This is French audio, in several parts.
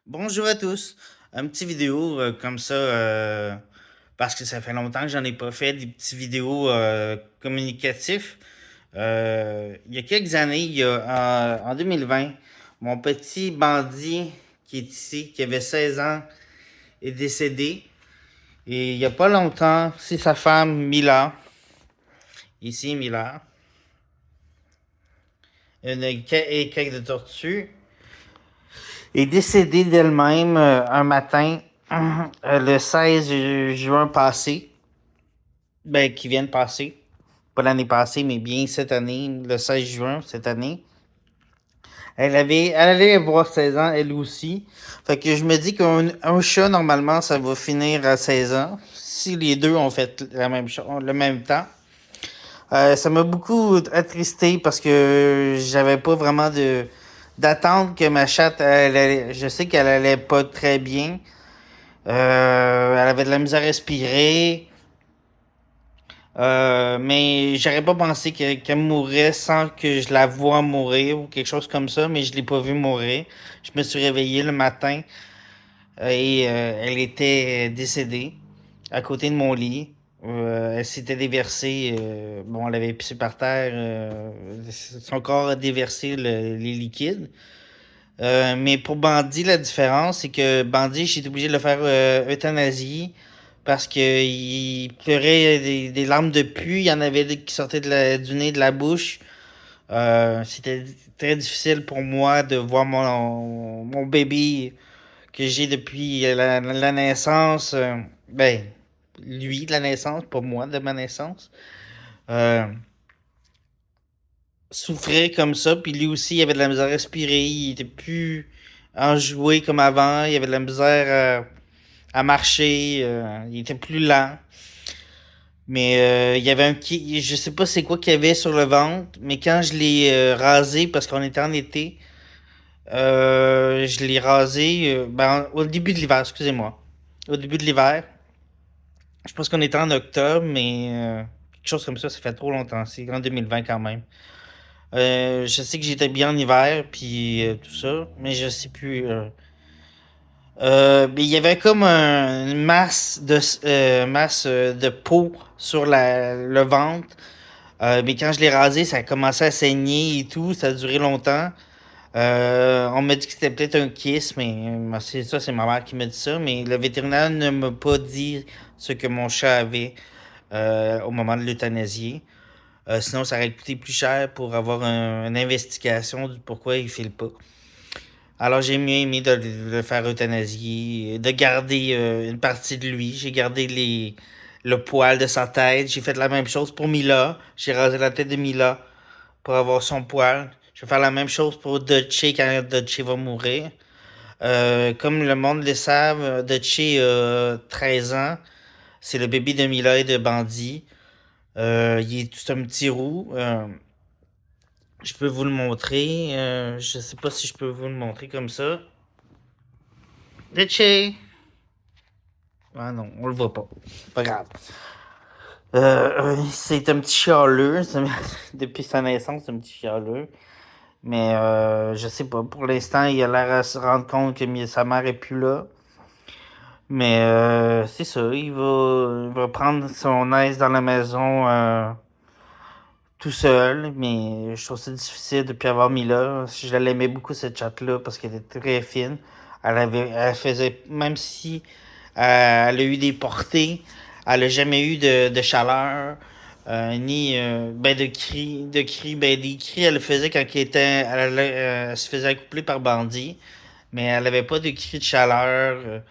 Bonjour à tous. Un petit vidéo comme ça, parce que ça fait longtemps que j'en ai pas fait, des petits vidéos communicatifs. Il y a quelques années, en 2020, mon petit bandit qui est ici, qui avait 16 ans, est décédé. Et il y a pas longtemps, c'est sa femme, Mila, ici Mila, une écaille de tortue, est décédée d'elle-même un matin, le 16 juin passé. Ben, qui vient de passer. Pas l'année passée, mais bien cette année, le 16 juin, cette année. Elle allait avoir 16 ans, elle aussi. Fait que je me dis qu'un chat, normalement, ça va finir à 16 ans. Si les deux ont fait la même chose, le même temps. Ça m'a beaucoup attristé parce que j'avais pas vraiment d'attente que ma chatte, je sais qu'elle allait pas très bien. Elle avait de la misère à respirer. Mais j'aurais pas pensé qu'elle mourrait sans que je la voie mourir ou quelque chose comme ça, mais je l'ai pas vue mourir. Je me suis réveillé le matin et elle était décédée à côté de mon lit. Elle s'était déversée, bon, elle avait pissé par terre, son corps a déversé les liquides. Mais pour Bandit, la différence, c'est que Bandit, j'ai été obligé de le faire euthanasie parce que il pleurait des larmes de pu. Il y en avait qui sortaient du nez, de la bouche. C'était très difficile pour moi de voir mon bébé que j'ai depuis la naissance. Ben, lui de la naissance, pas moi de ma naissance. Euh, Souffrait comme ça, puis lui aussi, il avait de la misère à respirer, il était plus enjoué comme avant, il avait de la misère à marcher, il était plus lent. Mais il y avait je sais pas c'est quoi qu'il y avait sur le ventre, mais quand je l'ai rasé, parce qu'on était en été, je l'ai rasé au début de l'hiver, excusez-moi. Au début de l'hiver, je pense qu'on était en octobre, mais quelque chose comme ça fait trop longtemps, c'est en 2020 quand même. Je sais que j'étais bien en hiver, puis tout ça, mais je sais plus. Mais il y avait comme une masse de peau sur le ventre. Mais quand je l'ai rasé, ça a commencé à saigner et tout. Ça a duré longtemps. On m'a dit que c'était peut-être un kiss, mais c'est ça, c'est ma mère qui m'a dit ça. Mais le vétérinaire ne m'a pas dit ce que mon chat avait au moment de l'euthanasier. Sinon, ça aurait coûté plus cher pour avoir une investigation du pourquoi il file pas. Alors, j'ai mieux aimé de le faire euthanasier, de garder une partie de lui. J'ai gardé le poil de sa tête. J'ai fait la même chose pour Mila. J'ai rasé la tête de Mila pour avoir son poil. Je vais faire la même chose pour Dutchie quand Dutchie va mourir. Comme le monde le savent, Dutchie a 13 ans. C'est le bébé de Mila et de Bandit. Il est tout un petit roux. Je peux vous le montrer. Je sais pas si je peux vous le montrer comme ça. Richie! Ah non, on le voit pas. Pas grave. C'est un petit chialeux. Depuis sa naissance, c'est un petit chialeux. Mais je sais pas. Pour l'instant, il a l'air à se rendre compte que sa mère est plus là. Mais c'est ça. Il va prendre son aise dans la maison tout seul. Mais je trouve ça difficile depuis avoir mis là. Je l'aimais beaucoup, cette chatte-là, parce qu'elle était très fine. Elle faisait, même si elle a eu des portées, elle a jamais eu de chaleur, ni ben ben des cris, elle le faisait quand elle se faisait accoupler par bandit, mais elle avait pas de cris de chaleur,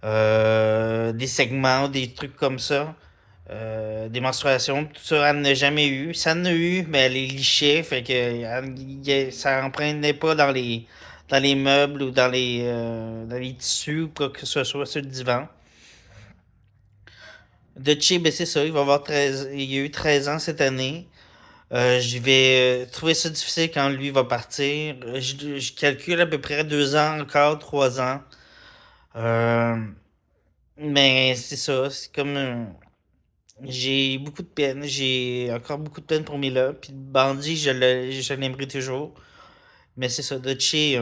des segments, des trucs comme ça. Des menstruations, tout ça, elle n'a jamais eu. Ça en a eu, mais elle les lichait, fait que ça empruntait pas dans les meubles ou dans les tissus ou quoi que ce soit sur le divan. Dutchie, ben c'est ça, il va avoir 13, il a eu 13 ans cette année. Je vais trouver ça difficile quand lui va partir. Je calcule à peu près 2 ans encore, 3 ans. Euh, mais c'est ça, c'est comme j'ai beaucoup de peine. J'ai encore beaucoup de peine pour Mila. Puis Bandit, je l'aimerai toujours. Mais c'est ça, Dutchie,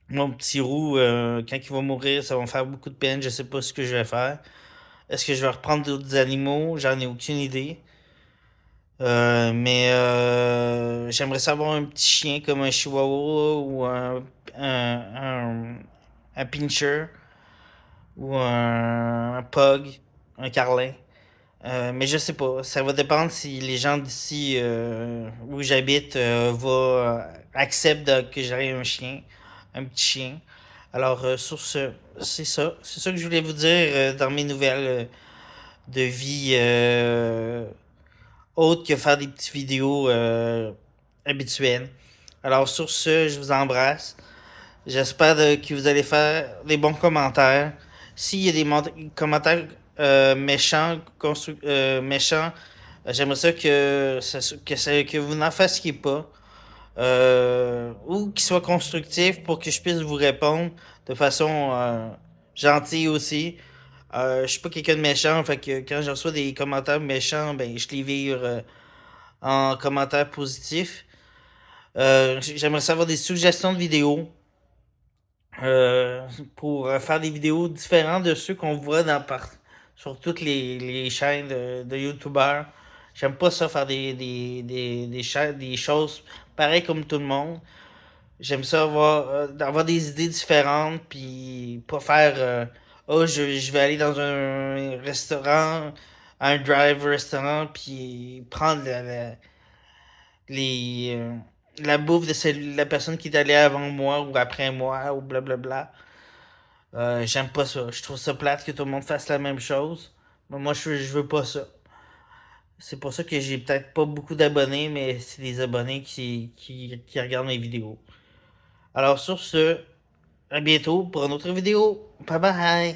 Mon petit roux, quand il va mourir, ça va me faire beaucoup de peine. Je sais pas ce que je vais faire. Est-ce que je vais reprendre d'autres animaux? J'en ai aucune idée. Mais j'aimerais savoir un petit chien comme un chihuahua ou un pincher ou un pug, un carlin. Mais je sais pas, ça va dépendre si les gens d'ici où j'habite acceptent que j'aille un chien, un petit chien. Alors sur ce, c'est ça que je voulais vous dire dans mes nouvelles de vie autres que faire des petites vidéos habituelles. Alors sur ce, je vous embrasse. J'espère que vous allez faire des bons commentaires. S'il y a commentaires méchants, j'aimerais ça que vous n'en fassiez pas. Ou qu'ils soient constructifs pour que je puisse vous répondre de façon gentille aussi. Je suis pas quelqu'un de méchant, fait que quand je reçois des commentaires méchants, ben je les vire en commentaires positifs. J'aimerais savoir des suggestions de vidéos euh, pour faire des vidéos différentes de ceux qu'on voit sur toutes les chaînes de YouTubeurs. J'aime pas ça faire des choses pareilles comme tout le monde. J'aime ça avoir des idées différentes, puis pas faire oh, je vais aller dans un restaurant, un drive restaurant, puis prendre les, la bouffe de la personne qui est allée avant moi ou après moi, ou blablabla. J'aime pas ça. Je trouve ça plate que tout le monde fasse la même chose. Mais moi, je veux pas ça. C'est pour ça que j'ai peut-être pas beaucoup d'abonnés, mais c'est des abonnés qui regardent mes vidéos. Alors sur ce, à bientôt pour une autre vidéo. Bye bye!